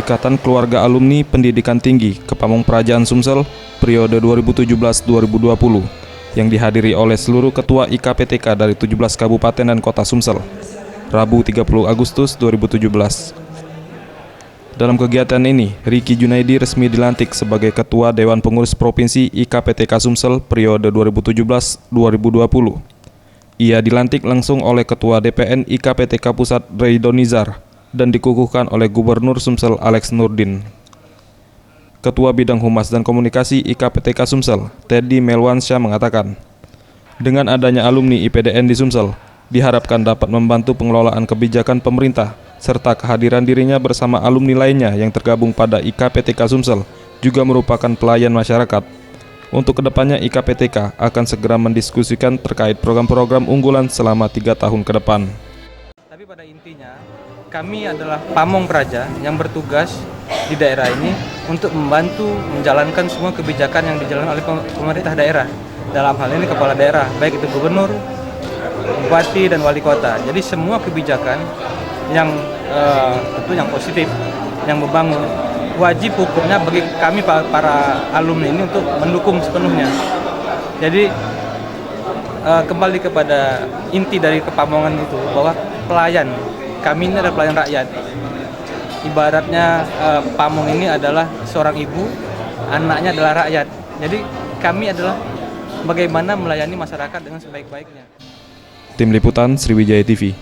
Ikatan Keluarga Alumni Pendidikan Tinggi Kepamong Praja Sumsel periode 2017-2020 yang dihadiri oleh seluruh ketua IKPTK dari 17 kabupaten dan kota Sumsel, Rabu 30 Agustus 2017. Dalam kegiatan ini, Riki Junaidi resmi dilantik sebagai Ketua Dewan Pengurus Provinsi IKPTK Sumsel periode 2017-2020. Ia dilantik langsung oleh Ketua DPN IKPTK Pusat Ridho Nizar dan dikukuhkan oleh Gubernur Sumsel Alex Nurdin. Ketua Bidang Humas dan Komunikasi IKPTK Sumsel, Teddy Melwansyah mengatakan, dengan adanya alumni IPDN di Sumsel, diharapkan dapat membantu pengelolaan kebijakan pemerintah, serta kehadiran dirinya bersama alumni lainnya yang tergabung pada IKPTK Sumsel juga merupakan pelayan masyarakat. Untuk kedepannya IKPTK akan segera mendiskusikan terkait program-program unggulan selama 3 tahun ke depan. Tapi pada intinya, kami adalah pamong praja yang bertugas di daerah ini untuk membantu menjalankan semua kebijakan yang dijalankan oleh pemerintah daerah. Dalam hal ini kepala daerah, baik itu gubernur, bupati, dan wali kota. Jadi semua kebijakan yang tentu yang positif, yang membangun, wajib hukumnya bagi kami para alumni ini untuk mendukung sepenuhnya. Jadi kembali kepada inti dari kepamongan itu, bahwa pelayan, kami ini adalah pelayan rakyat. Ibaratnya pamong ini adalah seorang ibu, anaknya adalah rakyat. Jadi kami adalah bagaimana melayani masyarakat dengan sebaik-baiknya. Tim Liputan Sriwijaya TV.